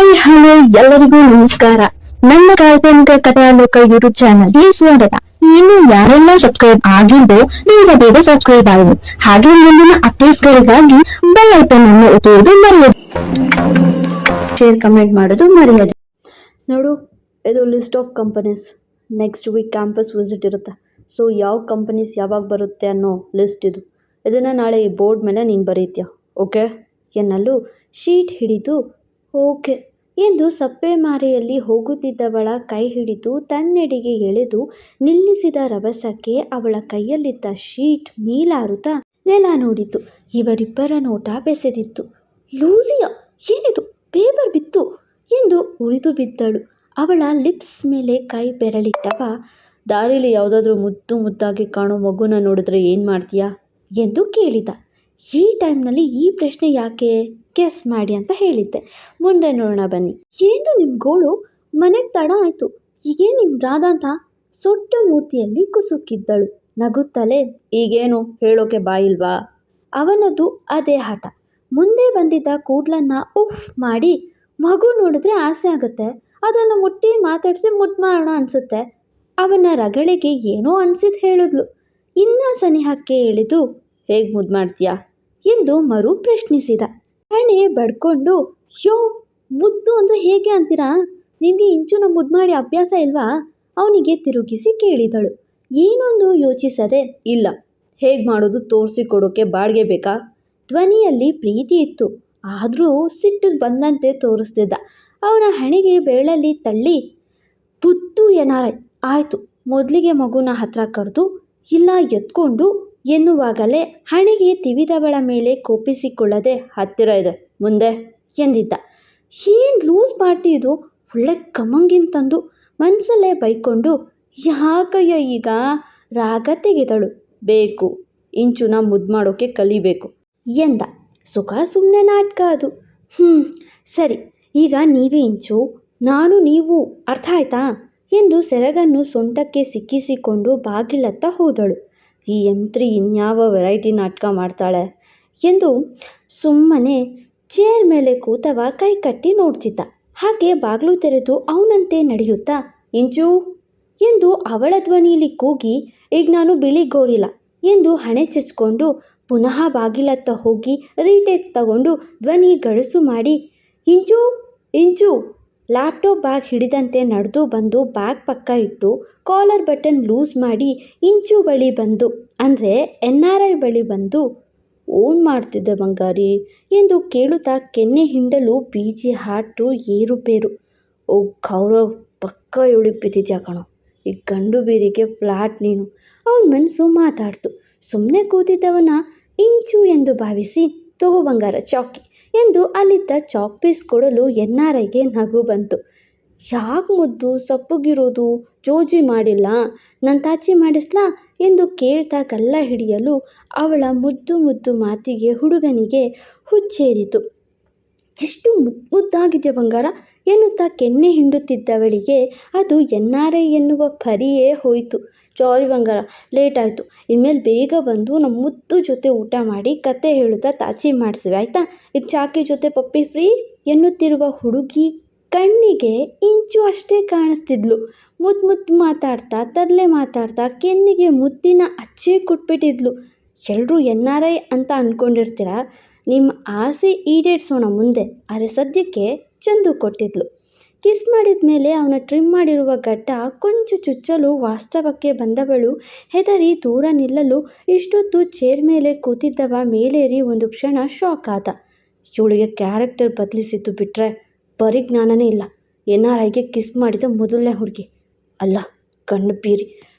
Hi hello ಎಲ್ಲರಿಗೂ ನಮಸ್ಕಾರ. ನನ್ನ ಕಾಲ್ಪನಿಕ ಕಥಾಲೋಕ ಯೂಟ್ಯೂಬ್ ಚಾನಲ್ಗೆ ಸ್ವಾಗತ. ಇನ್ನು ಯಾರೆಲ್ಲ ಸಬ್ಸ್ಕ್ರೈಬ್ ಆಗಿದ್ದು ಬೇಗ ಸಬ್ಸ್ಕ್ರೈಬ್ ಆಗಿ, ಹಾಗೆ ಮುಂದಿನ ಅಪ್ಡೇಟ್ಸ್ಗಳಿಗಾಗಿ ಬೆಲ್ ಐಕಾನ್ ಅನ್ನು ಒತ್ತುವುದು ಮರೆಯದು. ಶೇರ್ ಕಮೆಂಟ್ ಮಾಡೋದು ಮರೆಯದು. ನೋಡು, ಇದು list of companies. Next week campus visit ಇರುತ್ತೆ. ಸೊ ಯಾವ ಕಂಪನೀಸ್ ಯಾವಾಗ ಬರುತ್ತೆ ಅನ್ನೋ ಲಿಸ್ಟ್ ಇದು. ಇದನ್ನು ನಾಳೆ ಈ ಬೋರ್ಡ್ ಮೇಲೆ ನೀನು ಬರೀತೀಯ, ಓಕೆ ಎನ್ನಲು ಶೀಟ್ ಹಿಡಿದು ಓಕೆ ಎಂದು ಸಪ್ಪೆ ಮಾರೆಯಲ್ಲಿ ಹೋಗುತ್ತಿದ್ದವಳ ಕೈ ಹಿಡಿದು ತನ್ನೆಡೆಗೆ ಎಳೆದು ನಿಲ್ಲಿಸಿದ ರಭಸಕ್ಕೆ ಅವಳ ಕೈಯಲ್ಲಿದ್ದ ಶೀಟ್ ಮೀಲಾರುತ್ತಾ ನೆಲ ನೋಡಿತು. ಇವರಿಬ್ಬರ ನೋಟ ಬೆಸೆದಿತ್ತು. ಲೂಸಿಯಾ, ಏನಿದು, ಪೇಪರ್ ಬಿತ್ತು ಎಂದು ಉರಿದು ಬಿದ್ದಳು. ಅವಳ ಲಿಪ್ಸ್ ಮೇಲೆ ಕೈ ಬೆರಳಿಟ್ಟವ, ದಾರಿಲಿ ಯಾವುದಾದ್ರೂ ಮುದ್ದಾಗಿ ಕಾಣೋ ಮಗುನ ನೋಡಿದ್ರೆ ಏನು ಮಾಡ್ತೀಯಾ ಎಂದು ಕೇಳಿದ. ಈ ಟೈಮ್ನಲ್ಲಿ ಈ ಪ್ರಶ್ನೆ ಯಾಕೆ, ಗೆಸ್ ಮಾಡಿ ಅಂತ ಹೇಳಿದ್ದೆ. ಮುಂದೆ ನೋಡೋಣ ಬನ್ನಿ. ಏನು ನಿಮ್ಮ ಗೋಳು, ಮನೆಗೆ ತಡ ಆಯಿತು, ಈಗೇನು ನಿಮ್ಮ ರಾಧಾ ಅಂತ ಸೊಟ್ಟ ಮೂತಿಯಲ್ಲಿ ಕುಸುಕಿದ್ದಳು. ನಗುತ್ತಲೇ, ಈಗೇನು ಹೇಳೋಕೆ ಬಾಯಿಲ್ವಾ? ಅವನದು ಅದೇ ಹಠ. ಮುಂದೆ ಬಂದಿದ್ದ ಕೂಡ್ಲನ್ನ ಉಫ್ ಮಾಡಿ, ಮಗು ನೋಡಿದ್ರೆ ಆಸೆ ಆಗುತ್ತೆ, ಅದನ್ನು ಮುಟ್ಟಿ ಮಾತಾಡಿಸಿ ಮುದ್ದು ಮಾಡೋಣ ಅನಿಸುತ್ತೆ. ಅವನ ರಗಳೆಗೆ ಏನೋ ಅನಿಸಿದ್ದು ಹೇಳಿದ್ಲು. ಇನ್ನ ಸನಿಹಕ್ಕೆ ಎಳೆದು, ಹೇಗೆ ಮುದ್ದು ಮಾಡ್ತೀಯಾ ಎಂದು ಮರು ಪ್ರಶ್ನಿಸಿದ. ಹಣೆ ಬಡ್ಕೊಂಡು, ಯೋ ಮುದ್ದು ಅಂದರೆ ಹೇಗೆ ಅಂತೀರಾ? ನಿಮಗೆ ಇಂಚುನ ಮುದ್ದು ಮಾಡಿ ಅಭ್ಯಾಸ ಇಲ್ವಾ? ಅವನಿಗೆ ತಿರುಗಿಸಿ ಕೇಳಿದಳು. ಏನೊಂದು ಯೋಚಿಸದೆ, ಇಲ್ಲ, ಹೇಗೆ ಮಾಡೋದು ತೋರಿಸಿಕೊಡೋಕೆ ಬಾಡಿಗೆ ಬೇಕಾ? ಧ್ವನಿಯಲ್ಲಿ ಪ್ರೀತಿ ಇತ್ತು, ಆದರೂ ಸಿಟ್ಟು ಬಂದಂತೆ ತೋರಿಸ್ತಿದ್ದ. ಅವನ ಹಣೆಗೆ ಬೆರಳಲ್ಲಿ ತಳ್ಳಿ, ಬುದ್ದು ಏನಾರ ಆಯಿತು, ಮೊದಲಿಗೆ ಮಗುನ ಹತ್ರ ಕರೆದು ಇಲ್ಲ ಎತ್ಕೊಂಡು ಎನ್ನುವಾಗಲೇ ಹಣೆಗೆ ತಿವಿದವಳ ಮೇಲೆ ಕೋಪಿಸಿಕೊಳ್ಳದೆ, ಹತ್ತಿರ ಇದೆ ಮುಂದೆ ಎಂದಿದ್ದ. ಏನು ಲೂಸ್ ಪಾರ್ಟಿ ಇದು, ಒಳ್ಳೆ ಕಮಂಗಿಂತಂದು ಮನಸ್ಸಲ್ಲೇ ಬೈಕೊಂಡು, ಯಾಕಯ್ಯ ಈಗ ರಾಗ ತೆಗೆದಳು. ಬೇಕು, ಇಂಚುನ ಮುದ್ದು ಮಾಡೋಕೆ ಕಲಿಬೇಕು ಎಂದ. ಸುಖ ಸುಮ್ಮನೆ ನಾಟಕ ಅದು. ಸರಿ, ಈಗ ನೀವೇ ಇಂಚು, ನಾನು ನೀವು, ಅರ್ಥ ಆಯ್ತಾ ಎಂದು ಸೆರಗನ್ನು ಸೊಂಟಕ್ಕೆ ಸಿಕ್ಕಿಸಿಕೊಂಡು ಬಾಗಿಲತ್ತ ಹೋದಳು. ಈ M3 ಇನ್ಯಾವ ವೆರೈಟಿ ನಾಟಕ ಮಾಡ್ತಾಳೆ ಎಂದು ಸುಮ್ಮನೆ ಚೇರ್ ಮೇಲೆ ಕೂತವ ಕೈ ಕಟ್ಟಿ ನೋಡ್ತಿದ್ದ. ಹಾಗೆ ಬಾಗಿಲು ತೆರೆದು ಅವನಂತೆ ನಡೆಯುತ್ತಾ, ಇಂಚು ಎಂದು ಅವಳ ಧ್ವನಿಯಲ್ಲಿ ಕೂಗಿ, ಈಗ ನಾನು ಬಿಳಿ ಗೋರಿಲ್ಲ ಎಂದು ಹಣೆ ಚಚ್ಕೊಂಡು ಪುನಃ ಬಾಗಿಲತ್ತ ಹೋಗಿ ರೀಟೇಕ್ ತಗೊಂಡು ಧ್ವನಿ ಗಡಸು ಮಾಡಿ, ಇಂಚು ಇಂಚು. ಲ್ಯಾಪ್ಟಾಪ್ ಬ್ಯಾಗ್ ಹಿಡಿದಂತೆ ನಡೆದು ಬಂದು ಬ್ಯಾಗ್ ಪಕ್ಕ ಇಟ್ಟು ಕಾಲರ್ ಬಟನ್ ಲೂಸ್ ಮಾಡಿ ಇಂಚು ಬಳಿ ಬಂದು, ಅಂದರೆ NRI ಬಳಿ ಬಂದು, ಓನ್ ಮಾಡ್ತಿದ್ದೆ ಬಂಗಾರಿ ಎಂದು ಕೇಳುತ್ತಾ ಕೆನ್ನೆ ಹಿಂಡಲು ಬೀಜಿ ಹಾಟು ಏರುಪೇರು. ಓ ಗೌರವ್, ಪಕ್ಕ ಉಳಿಪಿದ್ದಿದ್ಯಾ ಕಣೋ, ಈ ಗಂಡು ಬೀರಿಗೆ ಫ್ಲಾಟ್ ನೀನು. ಅವನ ಮನಸ್ಸು ಮಾತಾಡ್ತು. ಸುಮ್ಮನೆ ಕೂತಿದ್ದವನ ಇಂಚು ಎಂದು ಭಾವಿಸಿ, ತಗೋ ಬಂಗಾರ ಚಾಕಿ ಎಂದು ಅಲ್ಲಿದ್ದ ಚಾಕ್ ಪೀಸ್ ಕೊಡಲು NRIಗೆ ನಗು ಬಂತು. ಯಾಕೆ ಮುದ್ದು ಸಪ್ಪಗಿರೋದು, ಜೋಜಿ ಮಾಡಿಲ್ಲ, ನಾನು ತಾಚಿ ಮಾಡಿಸ್ಲಾ ಎಂದು ಕೇಳ್ತಾ ಗಲ್ಲ ಹಿಡಿಯಲು ಅವಳ ಮುದ್ದು ಮಾತಿಗೆ ಹುಡುಗನಿಗೆ ಹುಚ್ಚೇರಿತು. ಎಷ್ಟು ಮುದ್ದಾಗಿದೆಯಾ ಬಂಗಾರ ಎನ್ನುತ್ತಾ ಕೆನ್ನೆ ಹಿಂಡುತ್ತಿದ್ದವಳಿಗೆ ಅದು NRI ಎನ್ನುವ ಪರಿಯೇ ಹೋಯಿತು. ಸಾರಿ ಬಂಗಾರ, ಲೇಟ್ ಆಯಿತು, ಇನ್ಮೇಲೆ ಬೇಗ ಬಂದು ನಮ್ಮ ಮುದ್ದು ಜೊತೆ ಊಟ ಮಾಡಿ ಕತೆ ಹೇಳುತ್ತಾ ತಾಚಿ ಮಾಡಿಸುವೆ ಆಯಿತಾ, ಈಗ ಚಾಕಿ ಜೊತೆ ಪಪ್ಪಿ ಫ್ರೀ ಎನ್ನುತ್ತಿರುವ ಹುಡುಗಿ ಕಣ್ಣಿಗೆ ಇಂಚು ಅಷ್ಟೇ ಕಾಣಿಸ್ತಿದ್ಲು. ಮುದ್ದು ಮಾತಾಡ್ತಾ ತರಲೆ ಮಾತಾಡ್ತಾ ಕೆನ್ನಿಗೆ ಮುದ್ದಿನ ಅಚ್ಚೇ ಕೊಟ್ಬಿಟ್ಟಿದ್ಲು. ಎಲ್ಲರೂ NRI ಅಂತ ಅಂದ್ಕೊಂಡಿರ್ತೀರ, ನಿಮ್ಮ ಆಸೆ ಈಡೇರಿಸೋಣ ಮುಂದೆ, ಆದರೆ ಸದ್ಯಕ್ಕೆ ಚಂದು ಕೊಟ್ಟಿದ್ಲು. ಕಿಸ್ ಮಾಡಿದ ಮೇಲೆ ಅವನ ಟ್ರಿಮ್ ಮಾಡಿರುವ ಗಡ್ಡ ಕೊಂಚ ಚುಚ್ಚಲು ವಾಸ್ತವಕ್ಕೆ ಬಂದವಳು ಹೆದರಿ ದೂರ ನಿಲ್ಲಲು ಇಷ್ಟೊತ್ತು ಚೇರ್ ಮೇಲೆ ಕೂತಿದ್ದವ ಮೇಲೇರಿ ಒಂದು ಕ್ಷಣ ಶಾಕ್ ಆದ. ಇವಳಿಗೆ ಕ್ಯಾರೆಕ್ಟರ್ ಬದಲಿಸಿದ್ದು ಬಿಟ್ಟರೆ ಪರಿಜ್ಞಾನನೇ ಇಲ್ಲ. NRIಗೆ ಕಿಸ್ ಮಾಡಿದ ಮೊದಲನೇ ಹುಡುಗಿ ಅಲ್ಲ, ಕಣ್ಣು ಬೀರಿ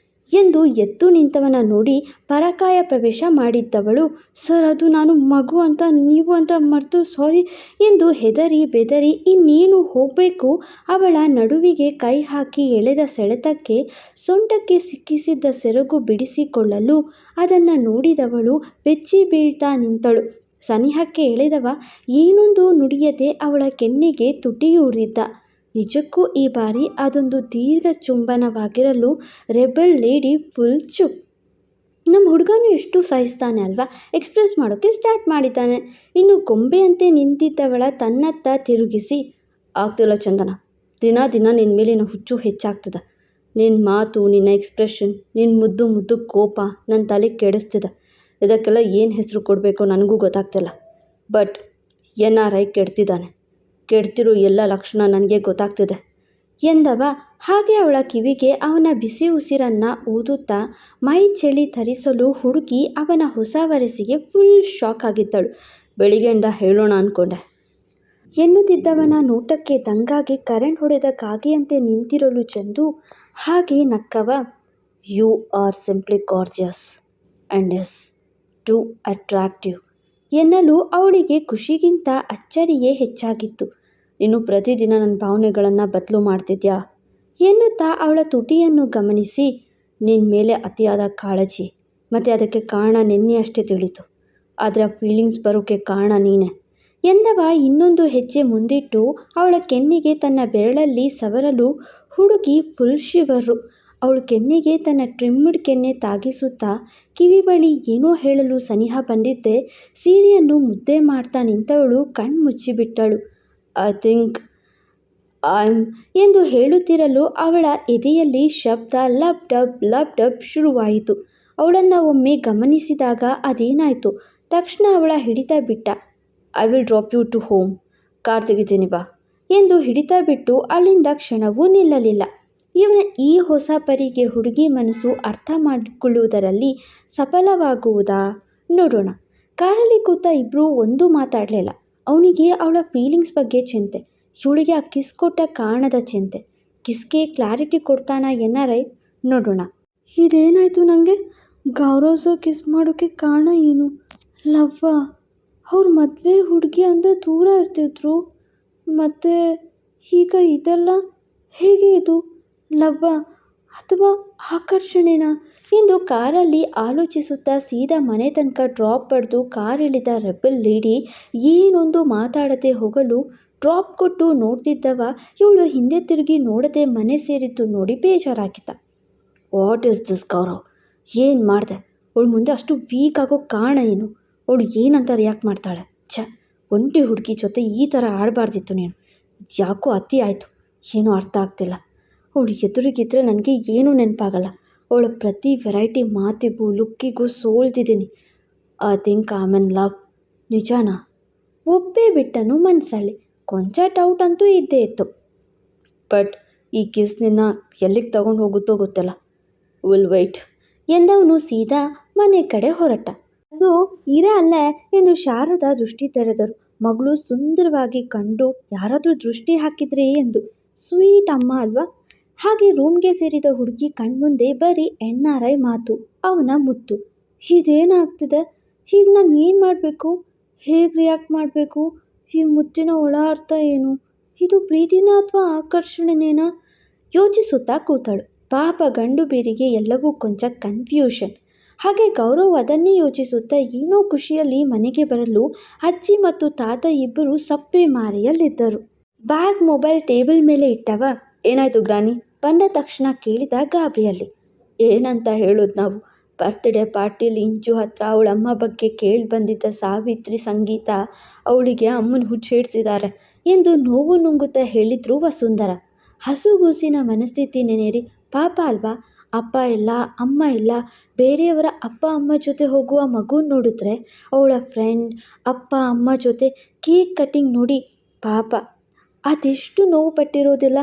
ಎಂದು ಎದ್ದು ನಿಂತವನ ನೋಡಿ ಪರಕಾಯ ಪ್ರವೇಶ ಮಾಡಿದ್ದವಳು, ಸರ್ ಅದು ನಾನು ಮಗು ಅಂತ ನೀವು ಅಂತ ಮರೆತು ಸಾರಿ ಎಂದು ಹೆದರಿ ಬೆದರಿ ಇನ್ನೇನು ಹೋಗಬೇಕು ಅವಳ ನಡುವಿಗೆ ಕೈ ಹಾಕಿ ಎಳೆದ ಸೆಳೆತಕ್ಕೆ ಸೊಂಟಕ್ಕೆ ಸಿಕ್ಕಿಸಿದ್ದ ಸೆರಗು ಬಿಡಿಸಿಕೊಳ್ಳಲು ಅದನ್ನು ನೋಡಿದವಳು ಬೆಚ್ಚಿ ಬೀಳ್ತಾ ನಿಂತಳು. ಸನಿಹಕ್ಕೆ ಎಳೆದವ ಏನೊಂದು ನುಡಿಯದೆ ಅವಳ ಕೆನ್ನೆಗೆ ತುಟಿಯೂರಿದ್ದ. ನಿಜಕ್ಕೂ ಈ ಬಾರಿ ಅದೊಂದು ದೀರ್ಘ ಚುಂಬನವಾಗಿರಲು ರೆಬೆಲ್ ಲೇಡಿ ಫುಲ್ ಚುಪ್. ನಮ್ಮ ಹುಡುಗನೂ ಎಷ್ಟು ಸಹಿಸ್ತಾನೆ ಅಲ್ವಾ, ಎಕ್ಸ್ಪ್ರೆಸ್ ಮಾಡೋಕ್ಕೆ ಸ್ಟಾರ್ಟ್ ಮಾಡಿದ್ದಾನೆ. ಇನ್ನು ಗೊಂಬೆಯಂತೆ ನಿಂತಿದ್ದವಳ ತನ್ನತ್ತ ತಿರುಗಿಸಿ, ಆಗ್ತಿಲ್ಲ ಚಂದನ. ದಿನ ದಿನ ನಿನ್ನ ಮೇಲಿನ ಹುಚ್ಚು ಹೆಚ್ಚಾಗ್ತದೆ. ನಿನ್ನ ಮಾತು, ನಿನ್ನ ಎಕ್ಸ್ಪ್ರೆಷನ್, ನಿನ್ನ ಮುದ್ದು ಮುದ್ದು ಕೋಪ ನನ್ನ ತಲೆ ಕೆಡಿಸ್ತಿದೆ. ಇದಕ್ಕೆಲ್ಲ ಏನು ಹೆಸರು ಕೊಡಬೇಕು ನನಗೂ ಗೊತ್ತಾಗ್ತಿಲ್ಲ. But NRI ಕೆಡ್ತಿದ್ದಾನೆ. ಕೆಡ್ತಿರೋ ಎಲ್ಲ ಲಕ್ಷಣ ನನಗೆ ಗೊತ್ತಾಗ್ತಿದೆ ಎಂದವ. ಹಾಗೆ ಅವಳ ಕಿವಿಗೆ ಅವನ ಬಿಸಿ ಉಸಿರನ್ನು ಊದುತ್ತಾ ಮೈ ಚಳಿ ತರಿಸಲು ಹುಡುಗಿ ಅವನ ಹೊಸ ವರಸಿಗೆ ಫುಲ್ ಶಾಕ್ ಆಗಿದ್ದಳು. ಬೆಳಿಗ್ಗೆಯಿಂದ ಹೇಳೋಣ ಅಂದ್ಕೊಂಡೆ ಎನ್ನುತ್ತಿದ್ದವನ ನೋಟಕ್ಕೆ ದಂಗಾಗಿ ಕರೆಂಟ್ ಹೊಡೆದ ಕಾಗೆಯಂತೆ ನಿಂತಿರಲು ಚಂದು ಹಾಗೆ ನಕ್ಕವ. You are simply gorgeous and is too attractive ಎನ್ನಲು ಅವಳಿಗೆ ಖುಷಿಗಿಂತ ಅಚ್ಚರಿಯೇ ಹೆಚ್ಚಾಗಿತ್ತು. ನೀನು ಪ್ರತಿದಿನ ನನ್ನ ಭಾವನೆಗಳನ್ನು ಬದಲು ಮಾಡ್ತಿದ್ಯಾ ಎನ್ನುತ್ತಾ ಅವಳ ತುಟಿಯನ್ನು ಗಮನಿಸಿ, ನಿನ್ನ ಮೇಲೆ ಅತಿಯಾದ ಕಾಳಜಿ ಮತ್ತು ಅದಕ್ಕೆ ಕಾರಣ ನಿನ್ನೆಯಷ್ಟೇ ತಿಳಿತು. ಆದರೆ ಆ ಫೀಲಿಂಗ್ಸ್ ಬರೋಕ್ಕೆ ಕಾರಣ ನೀನೇ ಎಂದವ. ಇನ್ನೊಂದು ಹೆಜ್ಜೆ ಮುಂದಿಟ್ಟು ಅವಳ ಕೆನ್ನೆಗೆ ತನ್ನ ಬೆರಳಲ್ಲಿ ಸವರಲು ಹುಡುಗಿ ಫುಲ್ ಶಿವರು. ಅವಳು ಕೆನ್ನೆಗೆ ತನ್ನ ಟ್ರಿಮ್ಡ್ ಕೆನ್ನೆ ತಾಗಿಸುತ್ತಾ ಕಿವಿ ಬಳಿ ಏನೋ ಹೇಳಲು ಸನಿಹ ಬಂದಿದ್ದೆ ಸೀರೆಯನ್ನು ಮುದ್ದೆ ಮಾಡ್ತಾ ನಿಂತವಳು ಕಣ್ಣು ಮುಚ್ಚಿಬಿಟ್ಟಳು. ಐ ಥಿಂಕ್ ಐಮ್ ಎಂದು ಹೇಳುತ್ತಿರಲು ಅವಳ ಎದೆಯಲ್ಲಿ ಶಬ್ದ ಲಬ್ ಡಬ್ ಶುರುವಾಯಿತು. ಅವಳನ್ನು ಒಮ್ಮೆ ಗಮನಿಸಿದಾಗ ಅದೇನಾಯಿತು. ತಕ್ಷಣ ಅವಳ ಹಿಡಿತ ಬಿಟ್ಟ. I will drop you to home, car ತೆಗಿತೀನಿ ಬಾ ಎಂದು ಹಿಡಿತ ಬಿಟ್ಟು ಅಲ್ಲಿಂದ ಕ್ಷಣವೂ ನಿಲ್ಲಲಿಲ್ಲ. ಇವನ ಈ ಹೊಸ ಪರಿಗೆ ಹುಡುಗಿ ಮನಸ್ಸು ಅರ್ಥ ಮಾಡಿಕೊಳ್ಳುವುದರಲ್ಲಿ ಸಫಲವಾಗುವುದಾ ನೋಡೋಣ. ಕಾರಲ್ಲಿ ಕೂತ ಇಬ್ಬರೂ ಒಂದೂ ಮಾತಾಡಲಿಲ್ಲ. ಅವನಿಗೆ ಅವಳ ಫೀಲಿಂಗ್ಸ್ ಬಗ್ಗೆ ಚಿಂತೆ, ಇವಳಿಗೆ ಆ ಕಿಸ್ ಕೊಟ್ಟ ಕಾರಣದ ಚಿಂತೆ. ಕಿಸ್ಗೆ ಕ್ಲಾರಿಟಿ ಕೊಡ್ತಾನ NRI ನೋಡೋಣ. ಇದೇನಾಯಿತು ನನಗೆ? ಗೌರವ್ ಸರ್ ಕಿಸ್ ಮಾಡೋಕ್ಕೆ ಕಾರಣ ಏನು? ಲವ್ವಾ? ಅವ್ರ ಮದುವೆ ಹುಡುಗಿ ಅಂದರೆ ದೂರ ಇರ್ತಿದ್ರು, ಮತ್ತು ಈಗ ಇದೆಲ್ಲ ಹೇಗೆ? ಇದು ಲವ್ವಾ ಅಥವಾ ಆಕರ್ಷಣೆನಾ ಎಂದು ಕಾರಲ್ಲಿ ಆಲೋಚಿಸುತ್ತಾ ಸೀದಾ ಮನೆ ತನಕ ಡ್ರಾಪ್ ಪಡೆದು ಕಾರ್ ಇಳಿದ ರೆಬಲ್ ಲೇಡಿ ಏನೊಂದು ಮಾತಾಡದೆ ಹೋಗಲು ಡ್ರಾಪ್ ಕೊಟ್ಟು ನೋಡ್ತಿದ್ದವ ಇವಳು ಹಿಂದೆ ತಿರುಗಿ ನೋಡದೆ ಮನೆ ಸೇರಿದ್ದು ನೋಡಿ ಬೇಜಾರಾಗಿದ್ದ. What is this Gaurav? ಏನು ಮಾಡಿದೆ? ಅವಳು ಮುಂದೆ ಅಷ್ಟು ವೀಕ್ ಆಗೋ ಕಾರಣ ಏನು? ಅವಳು ಏನಂತ ರಿಯಾಕ್ಟ್ ಮಾಡ್ತಾಳೆ? ಒಂಟಿ ಹುಡುಗಿ ಜೊತೆ ಈ ಥರ ಆಡಬಾರ್ದಿತ್ತು ನೀನು. ಯಾಕೋ ಅತಿ ಆಯಿತು, ಏನೂ ಅರ್ಥ ಆಗ್ತಿಲ್ಲ. ಅವಳು ಎದುರಿಗಿದ್ರೆ ನನಗೆ ಏನೂ ನೆನಪಾಗಲ್ಲ. ಅವಳ ಪ್ರತಿ ವೆರೈಟಿ ಮಾತಿಗೂ ಲುಕ್ಕಿಗೂ ಸೋಲ್ತಿದ್ದೀನಿ. I think I am in love. ನಿಜಾನಾ? ಒಪ್ಪೇ ಬಿಟ್ಟನು ಮನಸ್ಸಲ್ಲಿ. ಕೊಂಚ ಡೌಟ್ ಅಂತೂ ಇದ್ದೇ ಇತ್ತು. ಬಟ್ ಈ ಕಿಸ್ ನಿನ್ನ ಎಲ್ಲಿಗೆ ತಗೊಂಡು ಹೋಗುತ್ತೋ ಗೊತ್ತಿಲ್ಲ. ವಿಲ್ ವೆಯ್ಟ್ ಎಂದವನು ಸೀದಾ ಮನೆ ಕಡೆ ಹೊರಟ. ಅದು ಇರೇ ಅಲ್ಲೇ ಎಂದು ಶಾರದಾ ದೃಷ್ಟಿ ತೆರೆದರು. ಮಗಳು ಸುಂದರವಾಗಿ ಕಂಡು ಯಾರಾದರೂ ದೃಷ್ಟಿ ಹಾಕಿದ್ರೆ ಎಂದು. ಸ್ವೀಟ್ ಅಮ್ಮ ಅಲ್ವಾ? ಹಾಗೆ ರೂಮ್ಗೆ ಸೇರಿದ ಹುಡುಗಿ ಕಣ್ಮುಂದೆ ಬರೀ NRI ಮಾತು, ಅವನ ಮುತ್ತು. ಇದೇನಾಗ್ತಿದೆ? ಈಗ ನಾನು ಏನು ಮಾಡಬೇಕು? ಹೇಗೆ ರಿಯಾಕ್ಟ್ ಮಾಡಬೇಕು? ಈ ಮುತ್ತಿನ ಒಳ ಅರ್ಥ ಏನು? ಇದು ಪ್ರೀತಿನ ಅಥವಾ ಆಕರ್ಷಣೆನೇನಾ ಯೋಚಿಸುತ್ತಾ ಕೂತಳು. ಪಾಪ ಗಂಡು ಬೇರಿಗೆ ಎಲ್ಲವೂ ಕೊಂಚ ಕನ್ಫ್ಯೂಷನ್. ಹಾಗೆ ಗೌರವ್ ಅದನ್ನೇ ಯೋಚಿಸುತ್ತಾ ಏನೋ ಖುಷಿಯಲ್ಲಿ ಮನೆಗೆ ಬರಲು ಅಜ್ಜಿ ಮತ್ತು ತಾತ ಇಬ್ಬರು ಸಪ್ಪೆ ಮಾರೆಯಲ್ಲಿದ್ದರು. ಬ್ಯಾಗ್ ಮೊಬೈಲ್ ಟೇಬಲ್ ಮೇಲೆ ಇಟ್ಟವ. ಏನಾಯಿತು ಗ್ರಾನಿ? ಬಂದ ತಕ್ಷಣ ಕೇಳಿದ ಗಾಬರಿಯಲ್ಲಿ. ಏನಂತ ಹೇಳೋದು ನಾವು? ಬರ್ತ್ಡೇ ಪಾರ್ಟಿಲಿ ಇಂಚು ಹತ್ರ ಅವಳಮ್ಮ ಬಗ್ಗೆ ಕೇಳಿ ಬಂದಿದ್ದ ಸಾವಿತ್ರಿ ಸಂಗೀತ ಅವಳಿಗೆ ಅಮ್ಮನ ಹುಚ್ಚು ಹಿಡ್ಸಿದ್ದಾರೆ ಎಂದು ನೋವು ನುಂಗುತ್ತಾ ಹೇಳಿದ್ರು ವಸುಂಧರ. ಹಸುಗೂಸಿನ ಮನಸ್ಥಿತಿ ನೆನೆರಿ. ಪಾಪ ಅಲ್ವಾ? ಅಪ್ಪ ಇಲ್ಲ, ಅಮ್ಮ ಇಲ್ಲ, ಬೇರೆಯವರ ಅಪ್ಪ ಅಮ್ಮ ಜೊತೆ ಹೋಗುವ ಮಗು ನೋಡಿದ್ರೆ ಅವಳ ಫ್ರೆಂಡ್ ಅಪ್ಪ ಅಮ್ಮ ಜೊತೆ ಕೇಕ್ ಕಟ್ಟಿಂಗ್ ನೋಡಿ ಪಾಪ ಅದೆಷ್ಟು ನೋವು ಪಟ್ಟಿರೋದಿಲ್ಲ.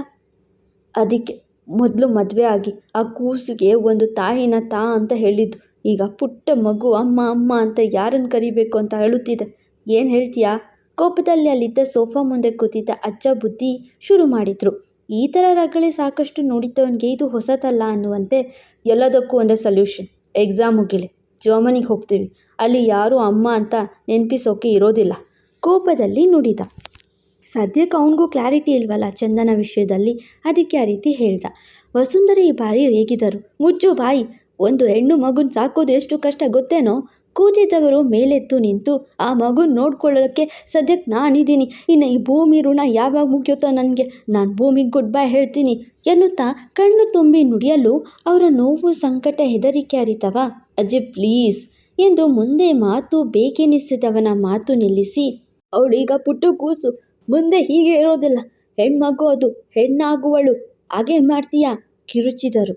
ಅದಕ್ಕೆ ಮೊದಲು ಮದುವೆ ಆಗಿ ಆ ಕೂಸಿಗೆ ಒಂದು ತಾಯಿನ ತಾ ಅಂತ ಹೇಳಿದ್ದು. ಈಗ ಪುಟ್ಟ ಮಗು ಅಮ್ಮ ಅಮ್ಮ ಅಂತ ಯಾರನ್ನು ಕರಿಬೇಕು ಅಂತ ಹೇಳುತ್ತಿದೆ. ಏನು ಹೇಳ್ತೀಯಾ? ಕೋಪದಲ್ಲಿ ಅಲ್ಲಿದ್ದ ಸೋಫಾ ಮುಂದೆ ಕೂತಿದ್ದ ಅಜ್ಜ ಬುದ್ಧಿ ಶುರು ಮಾಡಿದ್ರು. ಈ ಥರ ರಗಳೆ ಸಾಕಷ್ಟು ನೋಡಿದ್ದವನಿಗೆ ಇದು ಹೊಸತಲ್ಲ ಅನ್ನುವಂತೆ ಎಲ್ಲದಕ್ಕೂ ಒಂದೇ ಸೊಲ್ಯೂಷನ್. ಎಕ್ಸಾಮ್ ಮುಗಿಲಿ, ಜರ್ಮನಿಗೆ ಹೋಗ್ತೀವಿ. ಅಲ್ಲಿ ಯಾರೂ ಅಮ್ಮ ಅಂತ ನೆನಪಿಸೋಕೆ ಇರೋದಿಲ್ಲ. ಕೋಪದಲ್ಲಿ ನುಡಿದ. ಸದ್ಯಕ್ಕೆ ಅವನಿಗೂ ಕ್ಲಾರಿಟಿ ಇಲ್ವಲ್ಲ ಚಂದನ ವಿಷಯದಲ್ಲಿ, ಅದಕ್ಕೆ ಆ ರೀತಿ ಹೇಳ್ದ. ವಸುಂಧರೆ ಈ ಬಾರಿ ರೇಗಿದರು. ಮುಚ್ಚು ಬಾಯಿ. ಒಂದು ಹೆಣ್ಣು ಮಗುನ ಸಾಕೋದು ಎಷ್ಟು ಕಷ್ಟ ಗೊತ್ತೇನೋ? ಕೂತಿದ್ದವರು ಮೇಲೆತ್ತು ನಿಂತು ಆ ಮಗುನ ನೋಡ್ಕೊಳ್ಳೋಕ್ಕೆ ಸದ್ಯಕ್ಕೆ ನಾನಿದ್ದೀನಿ, ಇನ್ನು ಈ ಭೂಮಿ ಋಣ ಯಾವಾಗ ಮುಗಿಯುತ್ತೋ ನನಗೆ, ನಾನು ಭೂಮಿಗೆ ಗುಡ್ ಬೈ ಹೇಳ್ತೀನಿ ಎನ್ನುತ್ತಾ ಕಣ್ಣು ತುಂಬಿ ನುಡಿಯಲು ಅವರ ನೋವು ಸಂಕಟ ಹೆದರಿಕೆ ಅರಿತವ. ಅಜ್ಜಿ ಪ್ಲೀಸ್ ಎಂದು ಮುಂದೆ ಮಾತು ಬೇಕೆನಿಸಿದವನ ಮಾತು ನಿಲ್ಲಿಸಿ, ಅವಳೀಗ ಪುಟ್ಟು ಕೂಸು, ಮುಂದೆ ಹೀಗೆ ಇರೋದಿಲ್ಲ. ಹೆಣ್ಮಗು ಅದು, ಹೆಣ್ಣಾಗುವಳು, ಹಾಗೆ ಮಾಡ್ತೀಯಾ ಕಿರುಚಿದರು.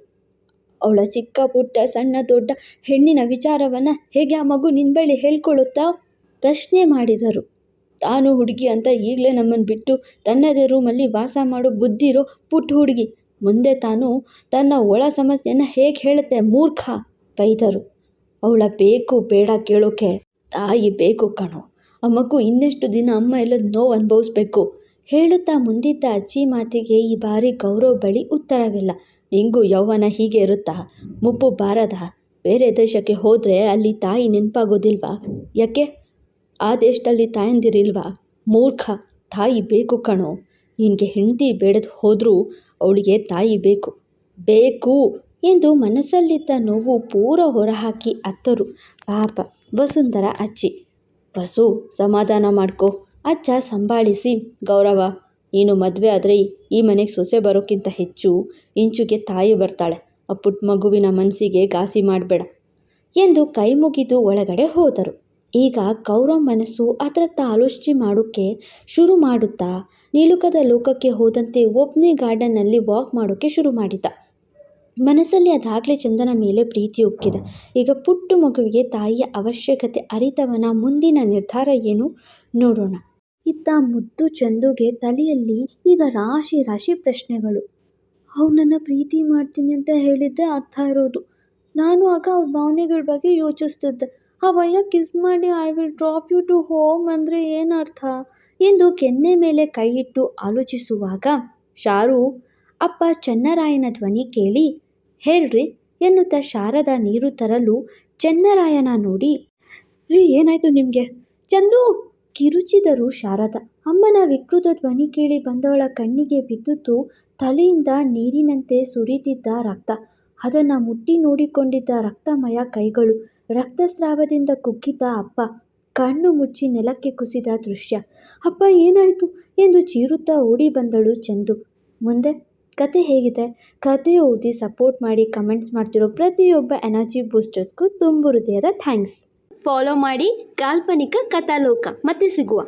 ಅವಳ ಚಿಕ್ಕ ಪುಟ್ಟ ಸಣ್ಣ ದೊಡ್ಡ ಹೆಣ್ಣಿನ ವಿಚಾರವನ್ನು ಹೇಗೆ ಆ ಮಗು ನಿನ್ನ ಬಳಿ ಹೇಳ್ಕೊಳ್ಳುತ್ತಾ ಪ್ರಶ್ನೆ ಮಾಡಿದರು. ತಾನು ಹುಡುಗಿ ಅಂತ ಈಗಲೇ ನಮ್ಮನ್ನು ಬಿಟ್ಟು ತನ್ನದೇ ರೂಮಲ್ಲಿ ವಾಸ ಮಾಡೋ ಬುದ್ಧಿರೋ ಪುಟ್ಟ ಹುಡುಗಿ ಮುಂದೆ ತಾನು ತನ್ನ ಒಳ ಸಮಸ್ಯೆಯನ್ನು ಹೇಗೆ ಹೇಳುತ್ತೆ ಮೂರ್ಖ ಬೈದರು. ಅವಳ ಬೇಕು ಬೇಡ ಕೇಳೋಕೆ ತಾಯಿ ಬೇಕು ಕಣೋ. ಆ ಮಗು ಇನ್ನೆಷ್ಟು ದಿನ ಅಮ್ಮ ಎಲ್ಲ ನೋವು ಅನುಭವಿಸ್ಬೇಕು ಹೇಳುತ್ತಾ ಮುಂದಿದ್ದ ಅಜ್ಜಿ ಮಾತಿಗೆ ಈ ಬಾರಿ ಗೌರವ್ ಬಳಿ ಉತ್ತರವಿಲ್ಲ. ನಿಂಗೂ ಯೌವನ ಹೀಗೆ ಇರುತ್ತಾ? ಮುಪ್ಪು ಬಾರದ? ಬೇರೆ ದೇಶಕ್ಕೆ ಹೋದರೆ ಅಲ್ಲಿ ತಾಯಿ ನೆನಪಾಗೋದಿಲ್ವಾ? ಯಾಕೆ ಆ ದೇಶದಲ್ಲಿ ತಾಯಂದಿರಿಲ್ವಾ? ಮೂರ್ಖ, ತಾಯಿ ಬೇಕು ಕಣೋ. ನಿನಗೆ ಹೆಂಡತಿ ಬೇಡದು ಹೋದರೂ ಅವಳಿಗೆ ತಾಯಿ ಬೇಕು ಬೇಕು ಎಂದು ಮನಸ್ಸಲ್ಲಿದ್ದ ನೋವು ಪೂರ ಹೊರಹಾಕಿ ಅತ್ತರು ಪಾಪ ವಸುಂಧರ ಅಜ್ಜಿ. ವಸು, ಸಮಾಧಾನ ಮಾಡ್ಕೊ. ಅಜ್ಜ ಸಂಭಾಳಿಸಿ, ಗೌರವ, ನೀನು ಮದುವೆ ಆದರೆ ಈ ಮನೆಗೆ ಸೊಸೆ ಬರೋಕ್ಕಿಂತ ಹೆಚ್ಚು ಇಂಚುಗೆ ತಾಯಿ ಬರ್ತಾಳೆ. ಆ ಪುಟ್ಟ ಮಗುವಿನ ಮನಸ್ಸಿಗೆ ಘಾಸಿ ಮಾಡಬೇಡ ಎಂದು ಕೈ ಮುಗಿದು ಒಳಗಡೆ ಹೋದರು. ಈಗ ಗೌರವ್ ಮನಸ್ಸು ಅದರತ್ತ ಆಲೋಚನೆ ಮಾಡೋಕ್ಕೆ ಶುರು ಮಾಡುತ್ತಾ ನೀಲುಕದ ಲೋಕಕ್ಕೆ ಹೋದಂತೆ ಒಬ್ನೇ ಗಾರ್ಡನ್ನಲ್ಲಿ ವಾಕ್ ಮಾಡೋಕ್ಕೆ ಶುರು ಮಾಡಿದ್ದ. ಮನಸ್ಸಲ್ಲಿ ಅದಾಗಲೇ ಚಂದನ ಮೇಲೆ ಪ್ರೀತಿ ಉಕ್ಕಿದೆ. ಈಗ ಪುಟ್ಟ ಮಗುವಿಗೆ ತಾಯಿಯ ಅವಶ್ಯಕತೆ ಅರಿತವನ ಮುಂದಿನ ನಿರ್ಧಾರ ಏನು ನೋಡೋಣ. ಇತ್ತ ಮುದ್ದು ಚಂದುಗೆ ತಲೆಯಲ್ಲಿ ಈಗ ರಾಶಿ ರಾಶಿ ಪ್ರಶ್ನೆಗಳು. ಅವನನ್ನ ಪ್ರೀತಿ ಮಾಡ್ತೀನಿ ಅಂತ ಹೇಳಿದ್ದೆ ಅರ್ಥ ಇರೋದು. ನಾನು ಆಗ ಅವ್ರ ಭಾವನೆಗಳ ಬಗ್ಗೆ ಯೋಚಿಸ್ತಿದ್ದೆ. ಅವಯ್ಯ ಕಿಸ್ ಮಾಡಿ I will drop you to home ಅಂದರೆ ಏನರ್ಥ ಎಂದು ಕೆನ್ನೆ ಮೇಲೆ ಕೈ ಇಟ್ಟು ಆಲೋಚಿಸುವಾಗ ಶಾರು ಅಪ್ಪ ಚೆನ್ನರಾಯನ ಧ್ವನಿ ಕೇಳಿ ಹೇಳ್ರಿ ಎನ್ನುತ್ತಾ ಶಾರದಾ ನೀರು ತರಲು ಚೆನ್ನರಾಯನ ನೋಡಿ, ರೀ ಏನಾಯ್ತು ನಿಮಗೆ? ಚಂದು ಕಿರುಚಿದರು ಶಾರದಾ. ಅಮ್ಮನ ವಿಕೃತ ಧ್ವನಿ ಕೇಳಿ ಬಂದವಳ ಕಣ್ಣಿಗೆ ಬಿದ್ದುದು ತಲೆಯಿಂದ ನೀರಿನಂತೆ ಸುರಿದಿದ್ದ ರಕ್ತ. ಅದನ್ನು ಮುಟ್ಟಿ ನೋಡಿಕೊಂಡಿದ್ದ ರಕ್ತಮಯ ಕೈಗಳು, ರಕ್ತಸ್ರಾವದಿಂದ ಕುಗ್ಗಿದ್ದ ಅಪ್ಪ, ಕಣ್ಣು ಮುಚ್ಚಿ ನೆಲಕ್ಕೆ ಕುಸಿದ ದೃಶ್ಯ. ಅಪ್ಪ ಏನಾಯಿತು ಎಂದು ಚೀರುತ್ತಾ ಓಡಿ ಬಂದಳು ಚಂದು. ಮುಂದೆ ಕತೆ ಹೇಗಿದೆ? ಕತೆ ಓದಿ ಸಪೋರ್ಟ್ ಮಾಡಿ ಕಮೆಂಟ್ಸ್ ಮಾಡ್ತಿರೋ ಪ್ರತಿಯೊಬ್ಬ ಎನರ್ಜಿ ಬೂಸ್ಟರ್ಸ್ಗೂ ತುಂಬು ಹೃದಯದ ಥ್ಯಾಂಕ್ಸ್. ಫಾಲೋ ಮಾಡಿ ಕಾಲ್ಪನಿಕ ಕಥಾಲೋಕ. ಮತ್ತೆ ಸಿಗುವ.